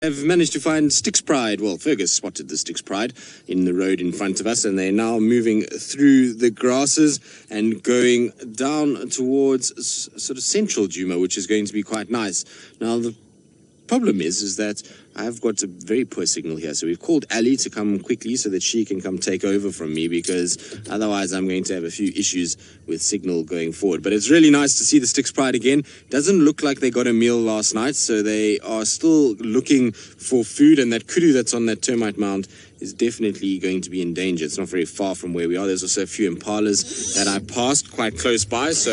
I've managed to find Styx Pride. Well, Fergus spotted the Styx Pride in the road in front of us, and they're now moving through the grasses and going down towards sort of central Djuma, which is going to be quite nice. Now, the problem is that I've got a very poor signal here, so we've called Ali to come quickly so that she can come take over from me, because otherwise I'm going to have a few issues with signal going forward. But it's really nice to see the Styx Pride again. Doesn't look like they got a meal last night, so they are still looking for food, and that kudu that's on that termite mound is definitely going to be in danger. It's not very far from where we are. There's also a few impalas that I passed quite close by, so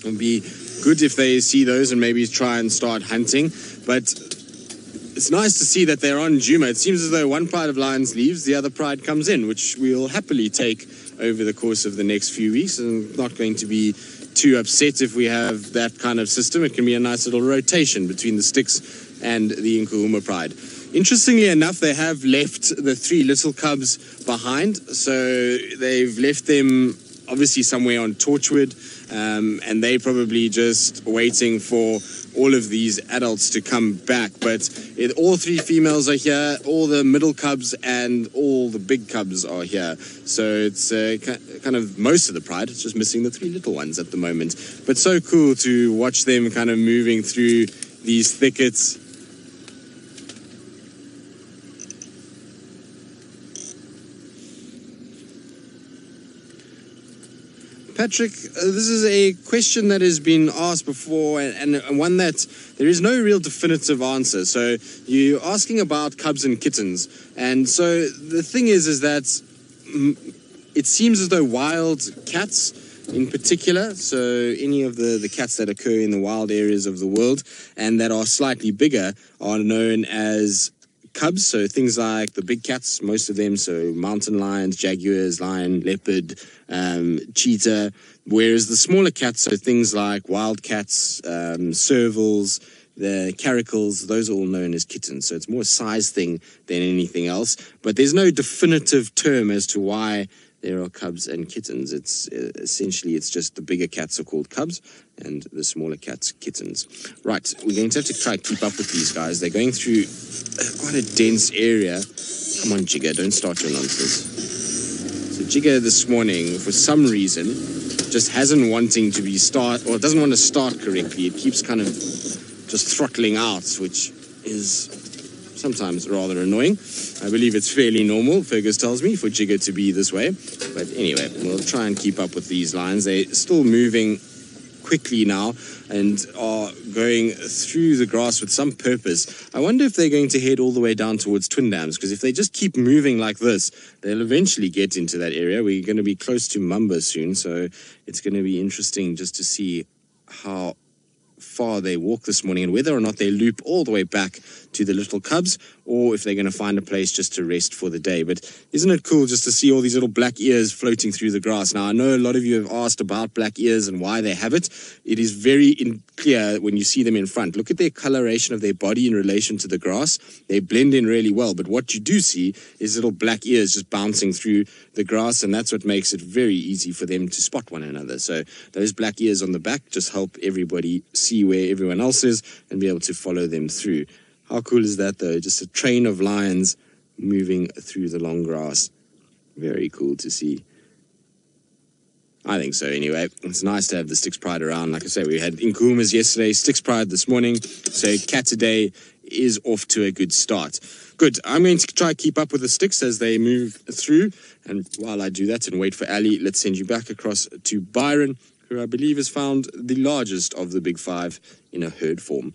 it'll be good if they see those and maybe try and start hunting. But it's nice to see that they're on Djuma. It seems as though one pride of lions leaves, the other pride comes in, which we'll happily take over the course of the next few weeks, and not going to be too upset if we have that kind of system. It can be a nice little rotation between the Styx and the Nkuhuma pride. Interestingly enough, they have left the three little cubs behind, so they've left them obviously somewhere on Torchwood, and they're probably just waiting for all of these adults to come back. But all three females are here, all the middle cubs and all the big cubs are here. So it's kind of most of the pride. It's just missing the three little ones at the moment. But so cool to watch them kind of moving through these thickets. Patrick, this is a question that has been asked before, and one that there is no real definitive answer. So you're asking about cubs and kittens, and so the thing is that it seems as though wild cats in particular, so any of the cats that occur in the wild areas of the world and that are slightly bigger, are known as cubs. So things like the big cats, most of them, so mountain lions, jaguars, lion, leopard, cheetah, whereas the smaller cats, so things like wild cats, servals, the caracals, those are all known as kittens. So it's more a size thing than anything else, but there's no definitive term as to why there are cubs and kittens. It's essentially, it's just the bigger cats are called cubs and the smaller cats kittens. Right, we're going to have to try to keep up with these guys. They're going through quite a dense area. Come on, Jigger, don't start your nonsense. So Jigger this morning, for some reason, just hasn't wanting to be or doesn't want to start correctly. It keeps kind of just throttling out, which is sometimes rather annoying. I believe it's fairly normal, Fergus tells me, for Jigger to be this way. But anyway, we'll try and keep up with these lions. They're still moving quickly now and are going through the grass with some purpose. I wonder if they're going to head all the way down towards Twin Dams, because if they just keep moving like this, they'll eventually get into that area. We're going to be close to Mamba soon, so it's going to be interesting just to see how far they walk this morning and whether or not they loop all the way back to the little cubs, or if they're going to find a place just to rest for the day. But isn't it cool just to see all these little black ears floating through the grass? Now, I know a lot of you have asked about black ears and why they have it. It is very clear when you see them in front. Look at their coloration of their body in relation to the grass. They blend in really well, but what you do see is little black ears just bouncing through the grass, and that's what makes it very easy for them to spot one another. So those black ears on the back just help everybody see where everyone else is and be able to follow them through. How cool is that, though? Just a train of lions moving through the long grass. Very cool to see. I think so, anyway. It's nice to have the Styx Pride around. Like I say, we had Nkuhumas yesterday, Styx Pride this morning. So Cat today is off to a good start. Good. I'm going to try to keep up with the Styx as they move through. And while I do that and wait for Ali, let's send you back across to Byron, who I believe has found the largest of the big five in a herd form.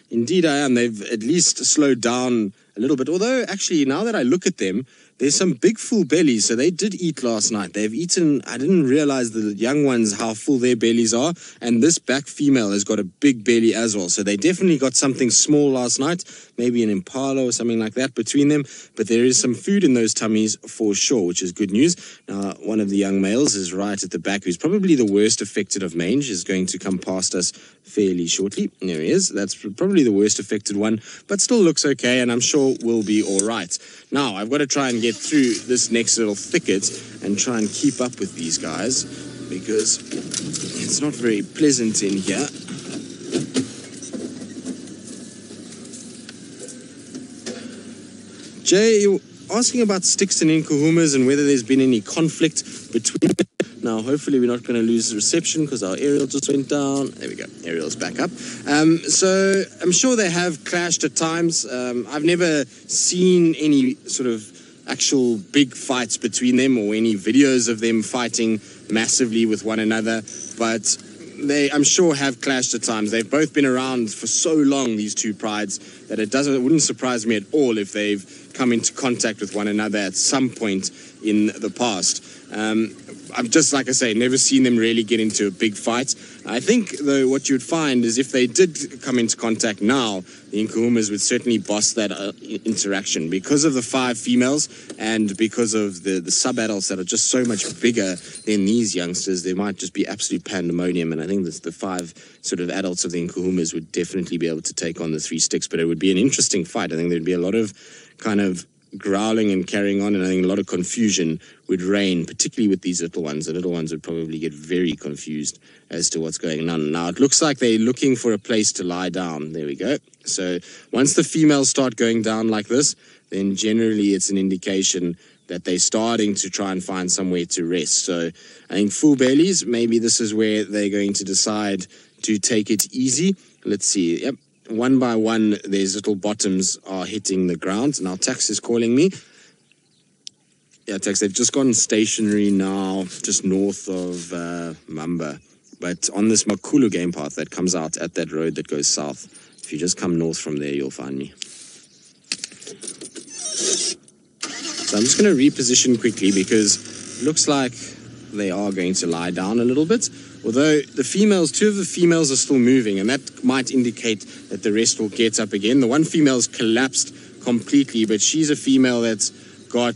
Indeed, I am. They've at least slowed down a little bit. Although, actually, now that I look at them, there's some big full bellies. So they did eat last night. They've eaten, I didn't realize the young ones, how full their bellies are. And this back female has got a big belly as well. So they definitely got something small last night, maybe an impala or something like that between them. But there is some food in those tummies for sure, which is good news. Now, one of the young males is right at the back, who's probably the worst affected of mange, is going to come past us fairly shortly. There he is. That's probably the worst affected one, but still looks okay, and I'm sure will be all right. Now, I've got to try and get through this next little thicket and try and keep up with these guys, because it's not very pleasant in here. Jay, you're asking about Styx and Nkuhumas and whether there's been any conflict between them. Now, hopefully we're not going to lose the reception because our aerial just went down. There we go. Aerial's back up. So I'm sure they have clashed at times. I've never seen any sort of actual big fights between them or any videos of them fighting massively with one another, but they, I'm sure, have clashed at times. They've both been around for so long, these two prides, that it wouldn't surprise me at all if they've come into contact with one another at some point in the past. I've just, like I say, never seen them really get into a big fight. I think, though, what you'd find is if they did come into contact now, the Nkuhumas would certainly boss that interaction. Because of the 5 females and because of the sub-adults that are just so much bigger than these youngsters, there might just be absolute pandemonium. And I think that the 5 sort of adults of the Nkuhumas would definitely be able to take on the 3 Styx. But it would be an interesting fight. I think there'd be a lot of kind of growling and carrying on, and I think a lot of confusion would reign, particularly with these little ones. The little ones would probably get very confused as to what's going on. Now, it looks like they're looking for a place to lie down. There we go. So once the females start going down like this, then generally it's an indication that they're starting to try and find somewhere to rest. So I think full bellies, maybe this is where they're going to decide to take it easy. Let's see. Yep. One by one, their little bottoms are hitting the ground. Now, Tax is calling me. Yeah, Tax, they've just gone stationary now, just north of Mamba. But on this Makulu game path that comes out at that road that goes south, if you just come north from there, you'll find me. So I'm just going to reposition quickly because it looks like they are going to lie down a little bit. Although the females, 2 of the females are still moving, and that might indicate that the rest will get up again. The one female's collapsed completely, but she's a female that's got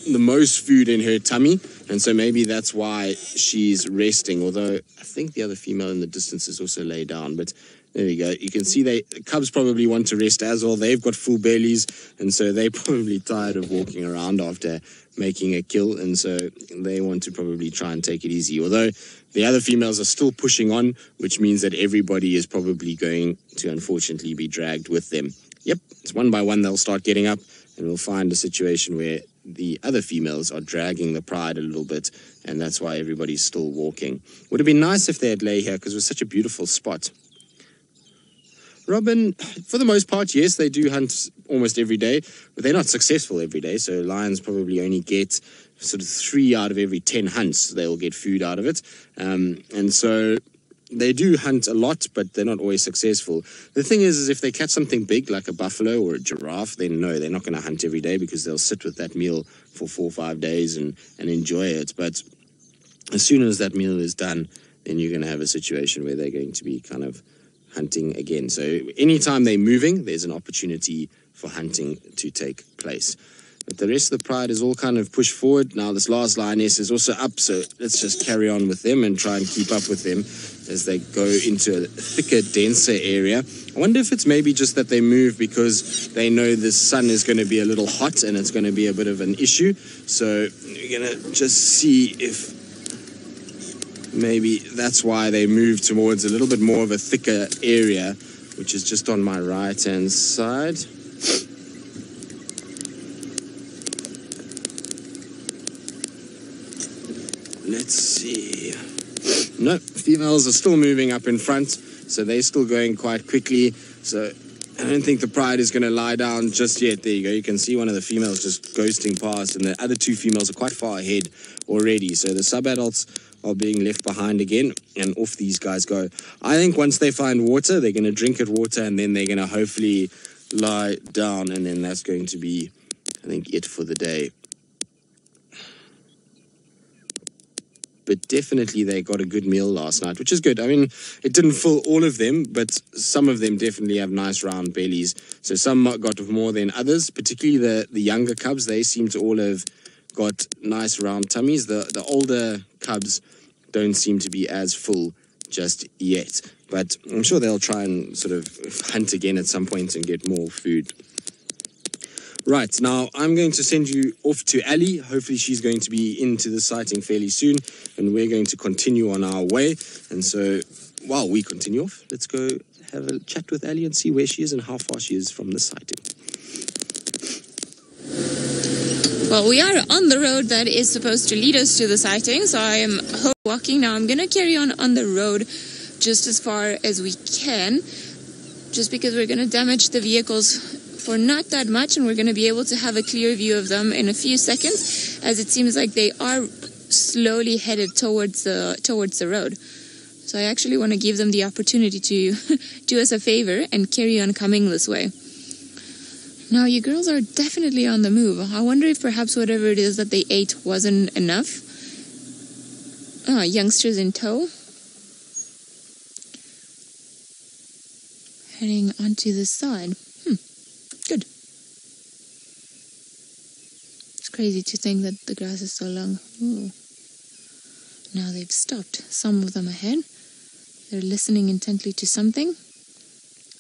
the most food in her tummy, and so maybe that's why she's resting. Although I think the other female in the distance is also laid down, but there we go. You can see the cubs probably want to rest as well. They've got full bellies, and so they're probably tired of walking around after making a kill, and so they want to probably try and take it easy. Although the other females are still pushing on, which means that everybody is probably going to unfortunately be dragged with them. Yep, it's one by one they'll start getting up, and we'll find a situation where the other females are dragging the pride a little bit, and that's why everybody's still walking. Would have been nice if they had lay here, because it was such a beautiful spot. Robin, for the most part, yes, they do hunt almost every day, but they're not successful every day. So lions probably only get sort of 3 out of every 10 hunts. They'll get food out of it. And so they do hunt a lot, but they're not always successful. The thing is if they catch something big like a buffalo or a giraffe, then no, they're not going to hunt every day because they'll sit with that meal for 4 or 5 days and enjoy it. But as soon as that meal is done, then you're going to have a situation where they're going to be kind of hunting again. So anytime they're moving, there's an opportunity for hunting to take place. But the rest of the pride is all kind of pushed forward. Now this last lioness is also up, so let's just carry on with them and try and keep up with them as they go into a thicker, denser area. I wonder if it's maybe just that they move because they know the sun is going to be a little hot and it's going to be a bit of an issue. So we're going to just see if maybe that's why they move towards a little bit more of a thicker area, which is just on my right-hand side. Let's see. No, females are still moving up in front, so they're still going quite quickly. So I don't think the pride is going to lie down just yet. There you go. You can see one of the females just ghosting past, and the other 2 females are quite far ahead already. So the sub-adults are being left behind again, and off these guys go. I think once they find water, they're going to drink at water, and then they're going to hopefully lie down, and then that's going to be, I think, it for the day. But definitely they got a good meal last night, which is good. I mean, it didn't fill all of them, but some of them definitely have nice round bellies. So some got more than others, particularly the younger cubs. They seem to all have got nice round tummies. The older cubs don't seem to be as full just yet. But I'm sure they'll try and sort of hunt again at some point and get more food. Right, now I'm going to send you off to Ali. Hopefully she's going to be into the sighting fairly soon, and we're going to continue on our way. And so while we continue off, let's go have a chat with Ali and see where she is and how far she is from the sighting. Well, we are on the road that is supposed to lead us to the sighting, so I am walking now. I'm going to carry on the road just as far as we can, just because we're going to damage the vehicles for not that much, and we're going to be able to have a clear view of them in a few seconds, as it seems like they are slowly headed towards the road. So I actually want to give them the opportunity to do us a favor and carry on coming this way. Now, you girls are definitely on the move. I wonder if perhaps whatever it is that they ate wasn't enough. Youngsters in tow. Heading onto the side. Good. It's crazy to think that the grass is so long. Ooh. Now they've stopped. Some of them ahead. They're listening intently to something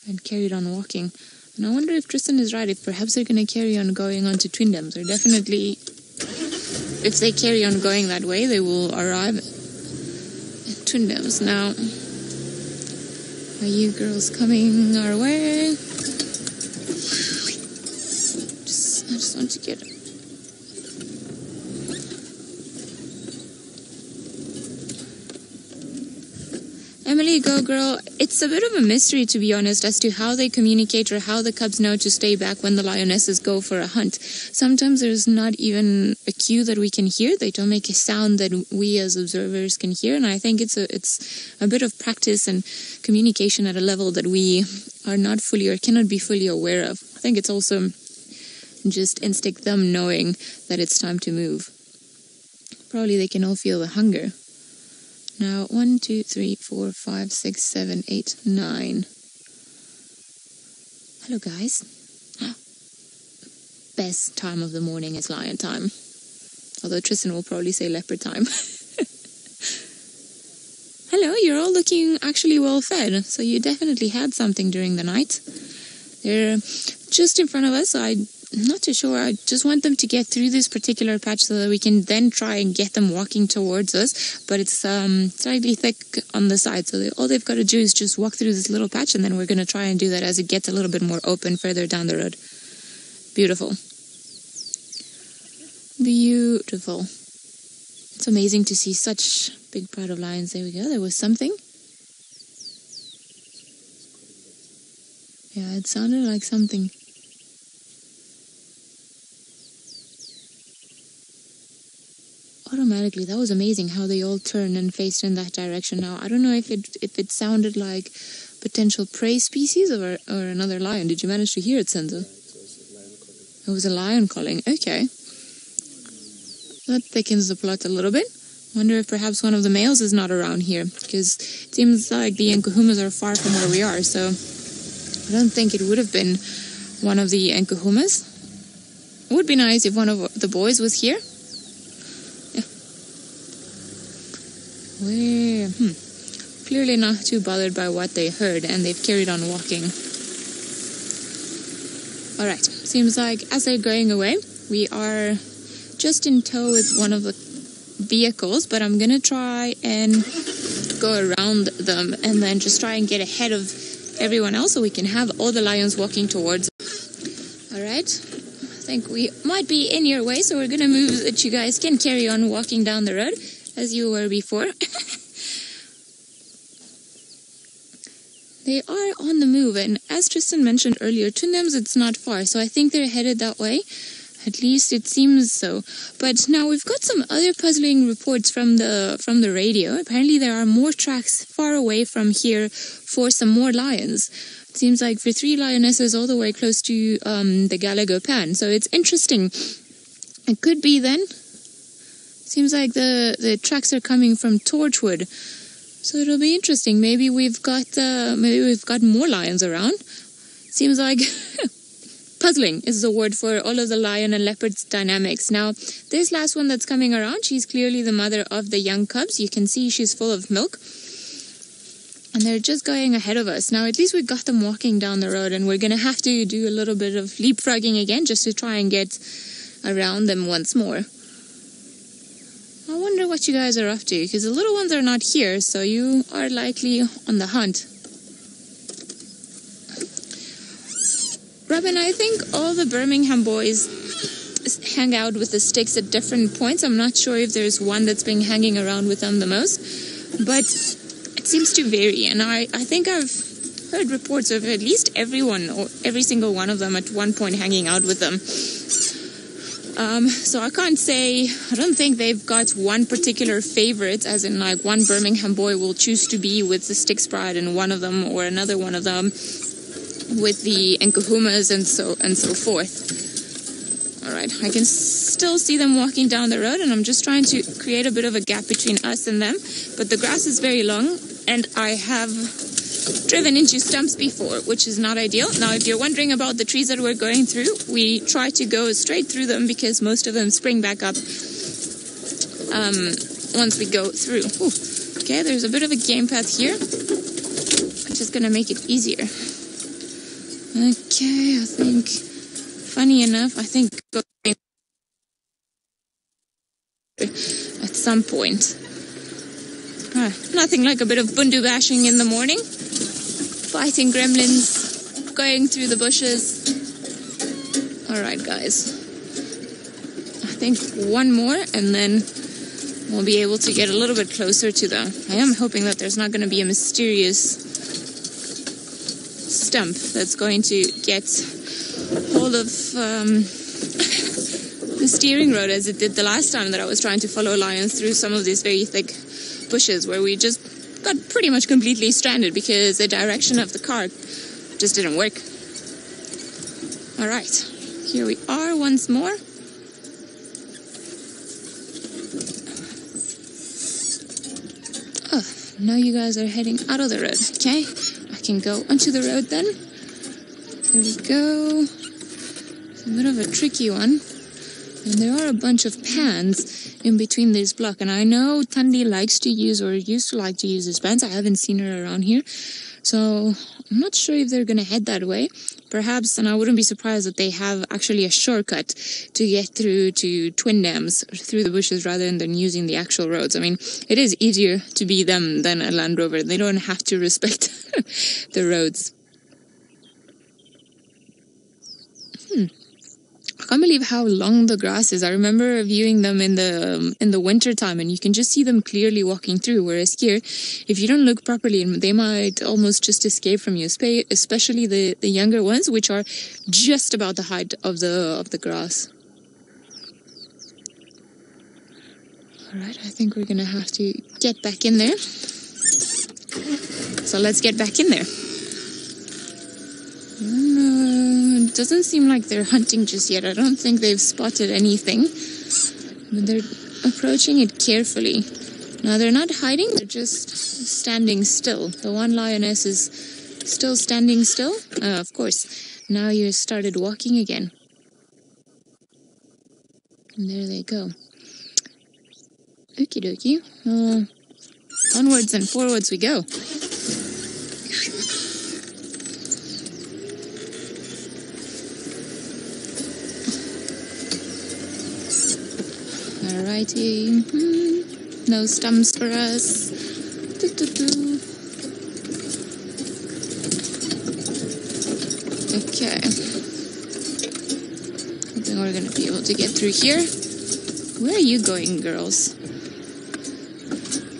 and carried on walking. And I wonder if Tristan is right, if perhaps they're going to carry on going on to Twindoms. They're definitely, if they carry on going that way, they will arrive at Twindoms. Now, are you girls coming our way? I just want to get it. Emily, go girl. It's a bit of a mystery, to be honest, as to how they communicate or how the cubs know to stay back when the lionesses go for a hunt. Sometimes there's not even a cue that we can hear. They don't make a sound that we as observers can hear, and I think it's a bit of practice and communication at a level that we are not fully or cannot be fully aware of. I think it's also just instinct, them knowing that it's time to move. Probably they can all feel the hunger. Now, 1, 2, 3, 4, 5, 6, 7, 8, 9. Hello, guys. Best time of the morning is lion time. Although Tristan will probably say leopard time. Hello, you're all looking actually well fed. So you definitely had something during the night. They're just in front of us, so I'm not too sure. I just want them to get through this particular patch so that we can then try and get them walking towards us. But it's slightly thick on the side, so all they've got to do is just walk through this little patch, and then we're going to try and do that as it gets a little bit more open further down the road. Beautiful. Beautiful. It's amazing to see such big pride of lions. There we go. There was something. Yeah, it sounded like something. Automatically, that was amazing how they all turned and faced in that direction. Now, I don't know if it sounded like potential prey species or another lion. Did you manage to hear it, Senzo? It was a lion calling. Okay. That thickens the plot a little bit. Wonder if perhaps one of the males is not around here, because it seems like the Nkuhumas are far from where we are, so I don't think it would have been one of the Nkuhumas. It would be nice if one of the boys was here. Yeah. Where? Clearly not too bothered by what they heard, and they've carried on walking. Alright, seems like as they're going away, we are just in tow with one of the vehicles, but I'm gonna try and go around them and then just try and get ahead of everyone else so we can have all the lions walking towards us. Alright, I think we might be in your way, so we're gonna move so that you guys can carry on walking down the road as you were before. They are on the move, and as Tristan mentioned earlier, Twindoms, it's not far, so I think they're headed that way. At least it seems so. But now we've got some other puzzling reports from the radio. Apparently there are more tracks far away from here for some more lions. It seems like for 3 lionesses all the way close to the Gallagher Pan. So it's interesting. It could be then. Seems like the tracks are coming from Torchwood. So it'll be interesting. Maybe we've got more lions around. Seems like puzzling is the word for all of the lion and leopard's dynamics. Now, this last one that's coming around, she's clearly the mother of the young cubs. You can see she's full of milk. And they're just going ahead of us. Now, at least we got them walking down the road, and we're going to have to do a little bit of leapfrogging again just to try and get around them once more. I wonder what you guys are up to, because the little ones are not here, so you are likely on the hunt. Robin, I think all the Birmingham boys hang out with the Styx at different points. I'm not sure if there's one that's been hanging around with them the most, but it seems to vary. And I think I've heard reports of at least everyone or every single one of them at one point hanging out with them. So I can't say, I don't think they've got one particular favorite, as in like one Birmingham boy will choose to be with the Styx Pride and one of them or another one of them with the Nkuhumas and so forth. All right, I can still see them walking down the road, and I'm just trying to create a bit of a gap between us and them, but the grass is very long, and I have driven into stumps before, which is not ideal. Now, if you're wondering about the trees that we're going through, we try to go straight through them because most of them spring back up once we go through. Ooh, okay, there's a bit of a game path here, which is going to make it easier. Okay, I think, funny enough, I think at some point. Nothing like a bit of bundu bashing in the morning. Fighting gremlins, going through the bushes. Alright, guys. I think one more, and then we'll be able to get a little bit closer to them. I am hoping that there's not going to be a mysterious stump that's going to get hold of the steering rod as it did the last time that I was trying to follow lions through some of these very thick bushes, where we just got pretty much completely stranded because the direction of the car just didn't work. All right, here we are once more. Oh, now you guys are heading out of the road. Okay, I can go onto the road then. Here we go. It's a bit of a tricky one. And there are a bunch of pans in between this block. And I know Thandi likes to use, or used to like to use, these pans. I haven't seen her around here. So I'm not sure if they're going to head that way. Perhaps, and I wouldn't be surprised that they have actually a shortcut to get through to Twin Dams through the bushes rather than using the actual roads. I mean, it is easier to be them than a Land Rover. They don't have to respect the roads. I can't believe how long the grass is. I remember viewing them in the winter time, and you can just see them clearly walking through. Whereas here, if you don't look properly, they might almost just escape from you. Especially the younger ones, which are just about the height of the grass. All right, I think we're gonna have to get back in there. So let's get back in there. It doesn't seem like they're hunting just yet. I don't think they've spotted anything. But they're approaching it carefully. Now, they're not hiding. They're just standing still. The one lioness is still standing still. Of course. Now you started walking again. And there they go. Okie dokie. Onwards and forwards we go. Alrighty. No stumps for us. Okay. I think we're going to be able to get through here. Where are you going, girls?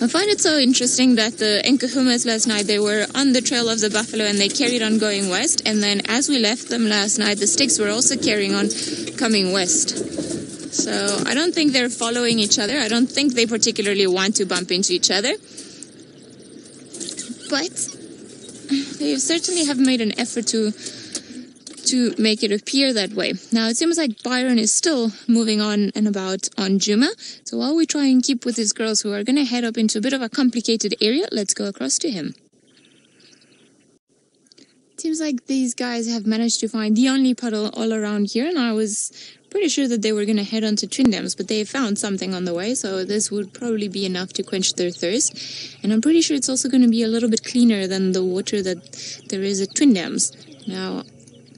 I find it so interesting that the Nkuhumas last night, they were on the trail of the buffalo and they carried on going west. And then as we left them last night, the Styx were also carrying on coming west. So I don't think they're following each other. I don't think they particularly want to bump into each other. But they certainly have made an effort to make it appear that way. Now, it seems like Byron is still moving on and about on Djuma. So while we try and keep with his girls who are going to head up into a bit of a complicated area, let's go across to him. It seems like these guys have managed to find the only puddle all around here, and I was pretty sure that they were going to head on to Twin Dams, but they found something on the way, so this would probably be enough to quench their thirst. And I'm pretty sure it's also going to be a little bit cleaner than the water that there is at Twin Dams. Now,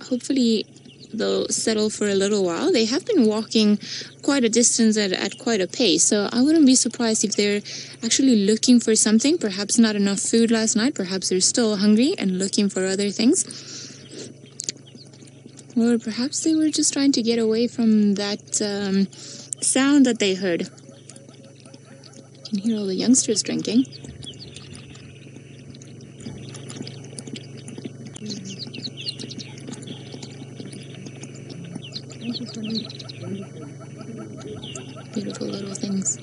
hopefully they'll settle for a little while. They have been walking quite a distance at quite a pace, so I wouldn't be surprised if they're actually looking for something. Perhaps not enough food last night, perhaps they're still hungry and looking for other things. Or perhaps they were just trying to get away from that sound that they heard. You can hear all the youngsters drinking. Beautiful little things.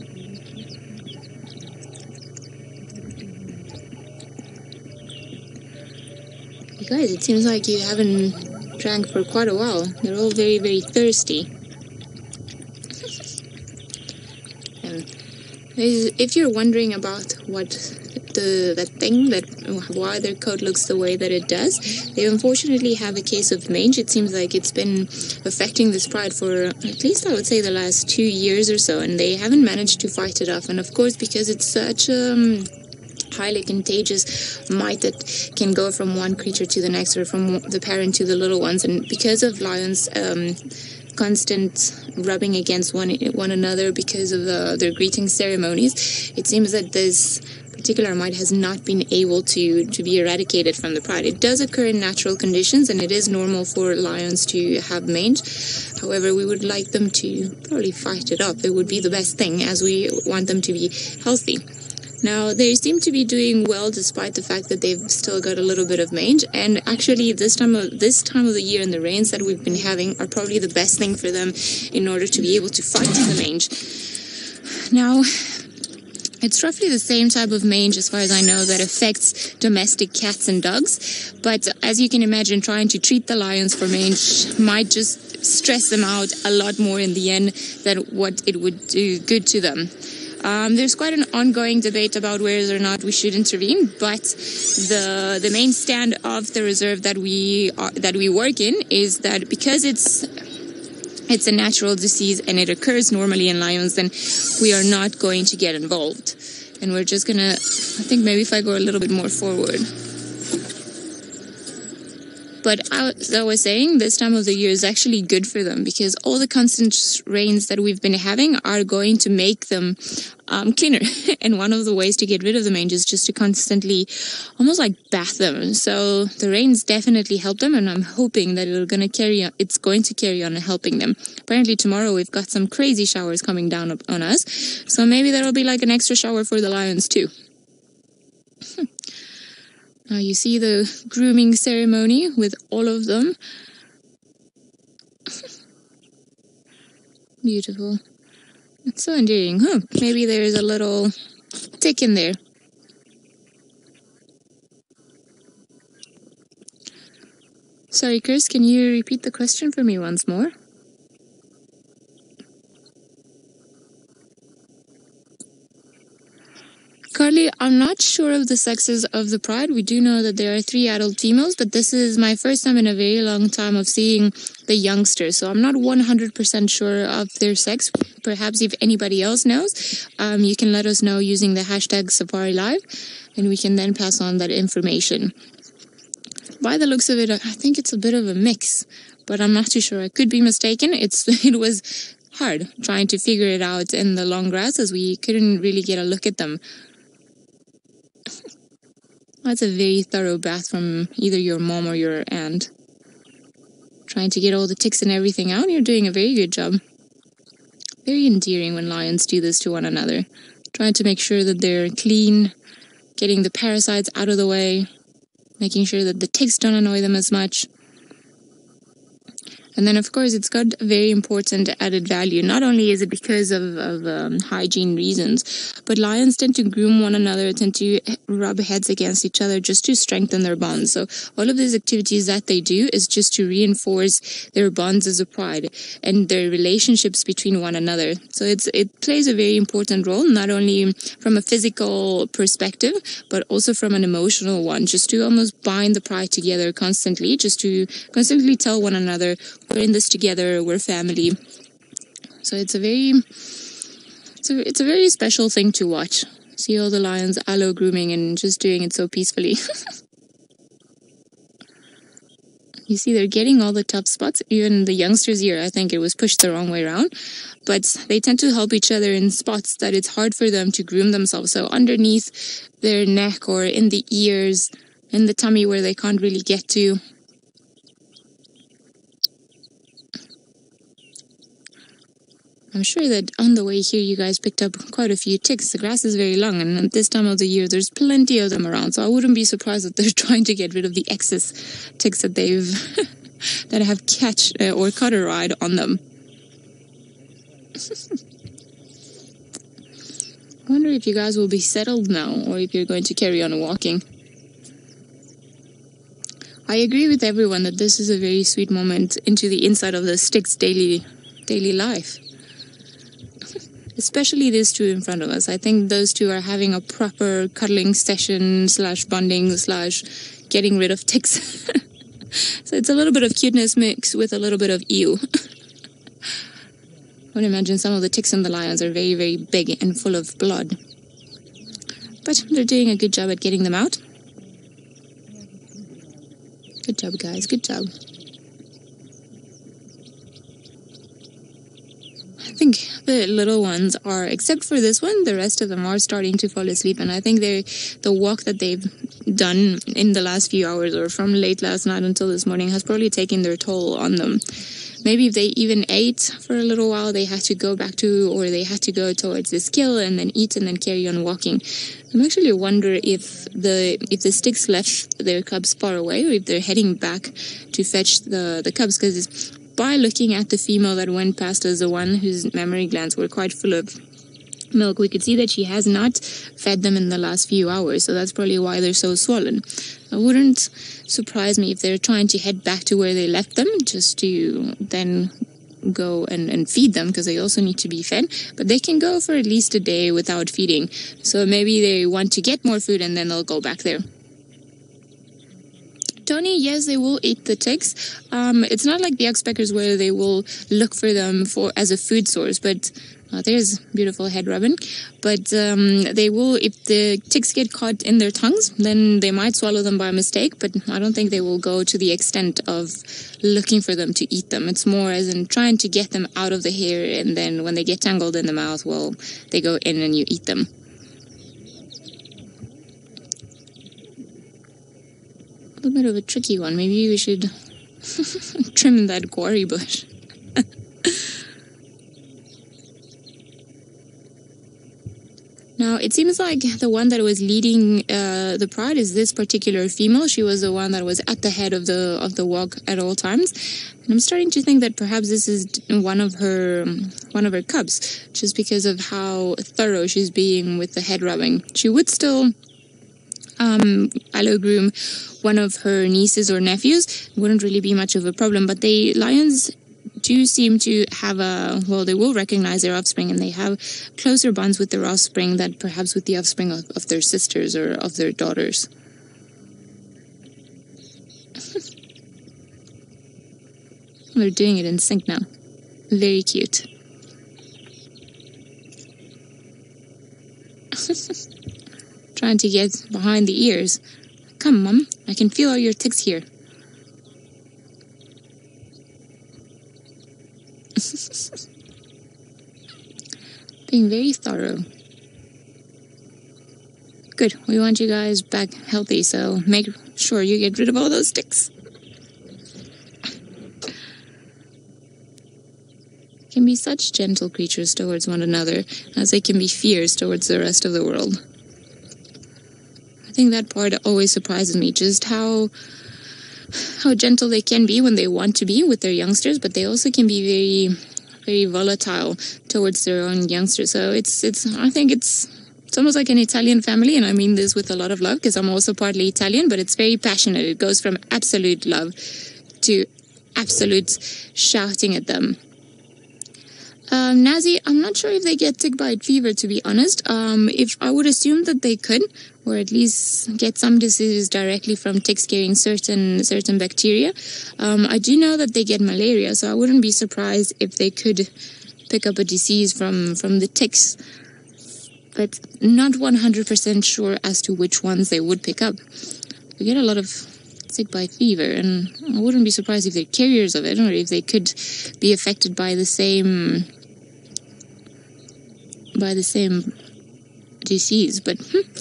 You guys, it seems like you haven't drank for quite a while. They're all very, very thirsty. And if you're wondering about why their coat looks the way that it does, they unfortunately have a case of mange. It seems like it's been affecting this pride for at least, I would say, the last 2 years or so, and they haven't managed to fight it off. And of course, because it's such highly contagious mite that can go from one creature to the next, or from the parent to the little ones, and because of lions constant rubbing against one another because of their greeting ceremonies, it seems that this particular mite has not been able to be eradicated from the pride. It does occur in natural conditions, and it is normal for lions to have mange. However, we would like them to probably fight it off. It would be the best thing, as we want them to be healthy. Now, they seem to be doing well despite the fact that they've still got a little bit of mange. And actually, this time of the year and the rains that we've been having are probably the best thing for them in order to be able to fight the mange. Now, it's roughly the same type of mange, as far as I know, that affects domestic cats and dogs. But as you can imagine, trying to treat the lions for mange might just stress them out a lot more in the end than what it would do good to them. There's quite an ongoing debate about whether or not we should intervene, but the main stand of the reserve that we work in is that because it's a natural disease and it occurs normally in lions, then we are not going to get involved. And we're just gonna, I think maybe if I go a little bit more forward. But as I was saying, this time of the year is actually good for them because all the constant rains that we've been having are going to make them cleaner. And one of the ways to get rid of the mange is just to constantly almost like bath them. So the rains definitely help them, and I'm hoping that it's going to carry on helping them. Apparently tomorrow we've got some crazy showers coming down on us. So maybe that'll be like an extra shower for the lions too. Now you see the grooming ceremony with all of them. Beautiful. It's so endearing. Maybe there's a little tick in there. Sorry, Chris, can you repeat the question for me once more? Carly, I'm not sure of the sexes of the pride. We do know that there are 3 adult females, but this is my first time in a very long time of seeing the youngsters. So I'm not 100% sure of their sex. Perhaps if anybody else knows, you can let us know using the hashtag SafariLive, and we can then pass on that information. By the looks of it, I think it's a bit of a mix, but I'm not too sure. I could be mistaken. It was hard trying to figure it out in the long grass, as we couldn't really get a look at them. That's a very thorough bath from either your mom or your aunt. Trying to get all the ticks and everything out. You're doing a very good job. Very endearing when lions do this to one another. Trying to make sure that they're clean, getting the parasites out of the way, making sure that the ticks don't annoy them as much. And then, of course, it's got a very important added value. Not only is it because of hygiene reasons, but lions tend to groom one another, tend to rub heads against each other just to strengthen their bonds. So all of these activities that they do is just to reinforce their bonds as a pride and their relationships between one another. So it plays a very important role, not only from a physical perspective, but also from an emotional one, just to almost bind the pride together constantly, just to constantly tell one another, we're in this together, we're family. So it's a very special thing to watch. See all the lions aloe grooming and just doing it so peacefully. You see, they're getting all the tough spots. Even the youngsters' ear, I think it was pushed the wrong way around. But they tend to help each other in spots that it's hard for them to groom themselves. So underneath their neck or in the ears, in the tummy where they can't really get to. I'm sure that on the way here you guys picked up quite a few ticks. The grass is very long, and at this time of the year there's plenty of them around, so I wouldn't be surprised that they're trying to get rid of the excess ticks that they've that have catch or caught a ride on them. I wonder if you guys will be settled now, or if you're going to carry on walking. I agree with everyone that this is a very sweet moment into the inside of the Styx daily life. Especially these two in front of us. I think those two are having a proper cuddling session / bonding / getting rid of ticks. So it's a little bit of cuteness mixed with a little bit of ew. I would imagine some of the ticks and the lions are very, very big and full of blood. But they're doing a good job at getting them out. Good job, guys. Good job. I think the little ones are, except for this one, the rest of them are starting to fall asleep. And I think the walk that they've done in the last few hours, or from late last night until this morning, has probably taken their toll on them. Maybe if they even ate for a little while, they had to go back to, or they had to go towards this kill and then eat and then carry on walking. I'm actually wonder if the Styx left their cubs far away, or if they're heading back to fetch the cubs, because by looking at the female that went past us, the one whose mammary glands were quite full of milk, we could see that she has not fed them in the last few hours, so that's probably why they're so swollen. It wouldn't surprise me if they're trying to head back to where they left them, just to then go and feed them, because they also need to be fed. But they can go for at least a day without feeding, so maybe they want to get more food and then they'll go back there. Tony, yes, they will eat the ticks. It's not like the oxpeckers where they will look for them as a food source, but there's beautiful head rubbing. But they will, if the ticks get caught in their tongues, then they might swallow them by mistake, but I don't think they will go to the extent of looking for them to eat them. It's more as in trying to get them out of the hair, and then when they get tangled in the mouth, well, they go in and you eat them. A little bit of a tricky one. Maybe we should trim that quarry bush. Now, it seems like the one that was leading the pride is this particular female. She was the one that was at the head of the walk at all times. And I'm starting to think that perhaps this is one of her cubs, just because of how thorough she's being with the head rubbing. She would still allo groom one of her nieces or nephews. Wouldn't really be much of a problem, but lions do seem to have they will recognize their offspring, and they have closer bonds with their offspring than perhaps with the offspring of their sisters or of their daughters. They're doing it in sync now. Very cute. Trying to get behind the ears. Come, Mum, I can feel all your ticks here. Being very thorough. Good, we want you guys back healthy, so make sure you get rid of all those ticks. Can be such gentle creatures towards one another, as they can be fierce towards the rest of the world. I think that part always surprises me, just how gentle they can be when they want to be with their youngsters, but they also can be very, very volatile towards their own youngsters. So I think it's almost like an Italian family, and I mean this with a lot of love, because I'm also partly Italian, but it's very passionate. It goes from absolute love to absolute shouting at them. Nazi, I'm not sure if they get tick bite fever, to be honest. If I would assume that they could, or at least get some diseases directly from ticks carrying certain bacteria. I do know that they get malaria, so I wouldn't be surprised if they could pick up a disease from the ticks, but not 100% sure as to which ones they would pick up. We get a lot of tick bite fever, and I wouldn't be surprised if they're carriers of it, or if they could be affected by the same disease, but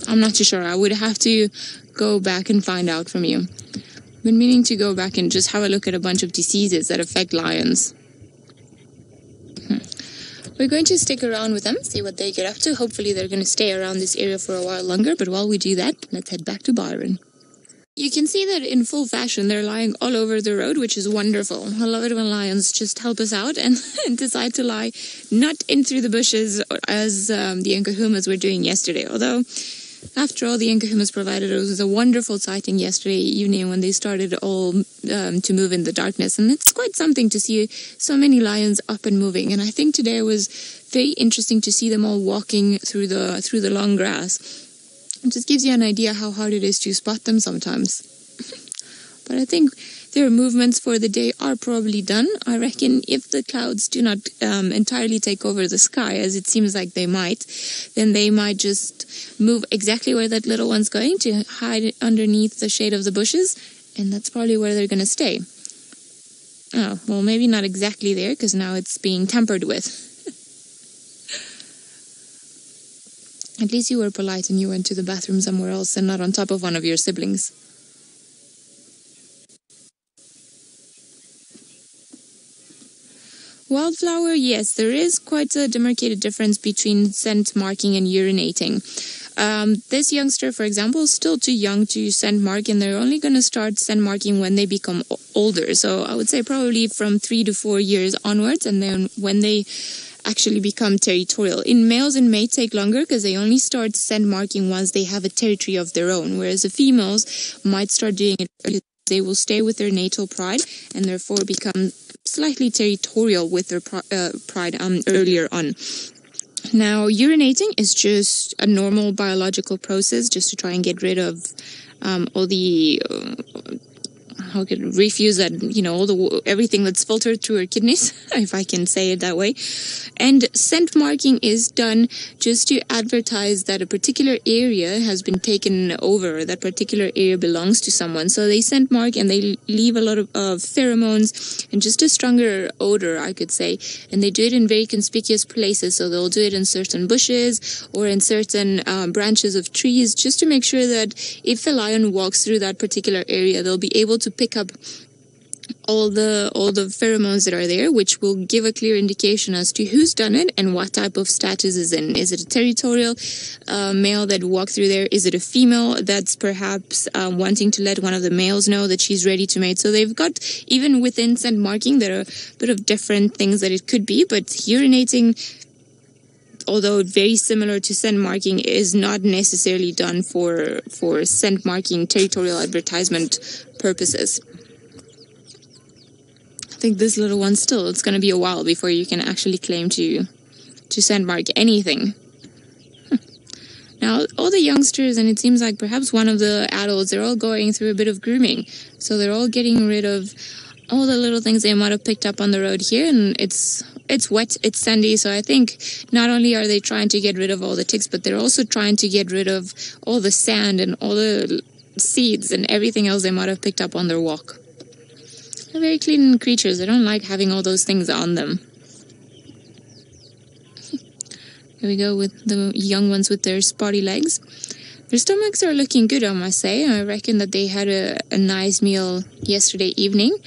I'm not too sure. I would have to go back and find out from you. I've been meaning to go back and just have a look at a bunch of diseases that affect lions. we're going to stick around with them, see what they get up to. Hopefully they're going to stay around this area for a while longer, but while we do that, let's head back to Byron. You can see that in full fashion, they're lying all over the road, which is wonderful. I love it when lions just help us out and decide to lie not in through the bushes as the Nkahumas were doing yesterday. Although, after all, the Nkahumas provided us a wonderful sighting yesterday evening when they started all to move in the darkness. And it's quite something to see so many lions up and moving. And I think today it was very interesting to see them all walking through the long grass. It just gives you an idea how hard it is to spot them sometimes. But I think their movements for the day are probably done. I reckon if the clouds do not entirely take over the sky, as it seems like they might, then they might just move exactly where that little one's going to hide underneath the shade of the bushes, and that's probably where they're going to stay. Oh, well, maybe not exactly there, because now it's being tampered with. At least you were polite and you went to the bathroom somewhere else and not on top of one of your siblings. Wildflower, yes, there is quite a demarcated difference between scent marking and urinating. This youngster, for example, is still too young to scent mark, and they're only going to start scent marking when they become older. So I would say probably from 3 to 4 years onwards, and then when they actually become territorial. In males, it may take longer because they only start scent marking once they have a territory of their own, whereas the females might start doing it early. They will stay with their natal pride and therefore become slightly territorial with their pride earlier on. Now, urinating is just a normal biological process just to try and get rid of all the refuse that, everything that's filtered through our kidneys, if I can say it that way. And scent marking is done just to advertise that a particular area has been taken over, that particular area belongs to someone. So they scent mark and they leave a lot of pheromones and just a stronger odor, I could say. And they do it in very conspicuous places. So they'll do it in certain bushes or in certain branches of trees, just to make sure that if a lion walks through that particular area, they'll be able to pick up all the pheromones that are there, which will give a clear indication as to who's done it and what type of status is in. Is it a territorial male that walked through there? Is it a female that's perhaps wanting to let one of the males know that she's ready to mate? So they've got, even within scent marking, there are a bit of different things that it could be, but urinating, although very similar to scent marking, is not necessarily done for scent marking territorial advertisement purposes. I think this little one still, it's going to be a while before you can actually claim to scent mark anything. Now, all the youngsters, and it seems like perhaps one of the adults, they're all going through a bit of grooming. So they're all getting rid of all the little things they might have picked up on the road here, and it's wet, it's sandy, so I think not only are they trying to get rid of all the ticks, but they're also trying to get rid of all the sand and all the seeds and everything else they might have picked up on their walk. They're very clean creatures. They don't like having all those things on them. Here we go with the young ones with their spotty legs. Their stomachs are looking good, I must say. I reckon that they had a nice meal yesterday evening.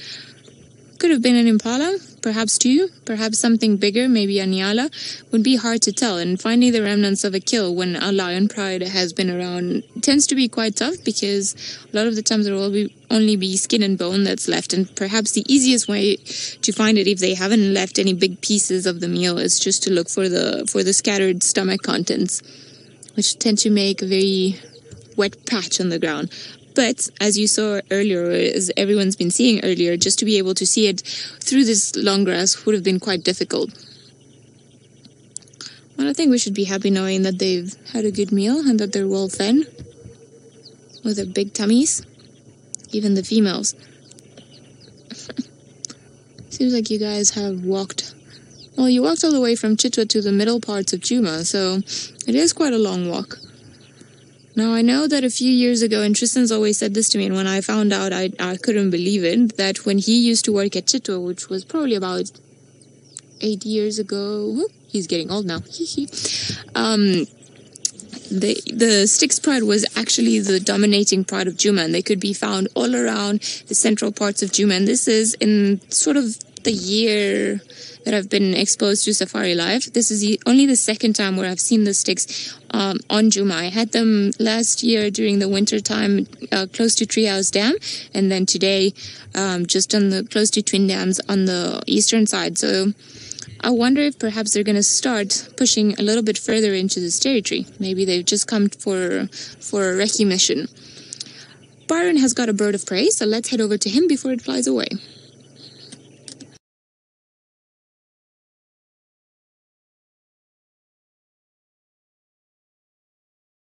Could have been an impala, perhaps two, perhaps something bigger, maybe a nyala. Would be hard to tell. And finding the remnants of a kill when a lion pride has been around tends to be quite tough, because a lot of the times there will only be skin and bone that's left. And perhaps the easiest way to find it, if they haven't left any big pieces of the meal, is just to look for the scattered stomach contents, which tend to make a very wet patch on the ground. But as you saw earlier, as everyone's been seeing earlier, just to be able to see it through this long grass would have been quite difficult. Well, I think we should be happy knowing that they've had a good meal and that they're well fed with their big tummies, even the females. Seems like you guys have walked, well, you walked all the way from Chitwa to the middle parts of Djuma, so it is quite a long walk. Now, I know that a few years ago, and Tristan's always said this to me, and when I found out, I couldn't believe it, that when he used to work at Chitwa, which was probably about 8 years ago, he's getting old now, the Styx Pride was actually the dominating pride of Djuma, and they could be found all around the central parts of Djuma, and this is in sort of the year that I've been exposed to Safari Live. This is only the second time where I've seen the sticks on Djuma. I had them last year during the winter time close to Treehouse Dam, and then today just on the close to Twin Dams on the eastern side. So I wonder if perhaps they're going to start pushing a little bit further into this territory. Maybe they've just come for a recce mission. Byron has got a bird of prey, so let's head over to him before it flies away.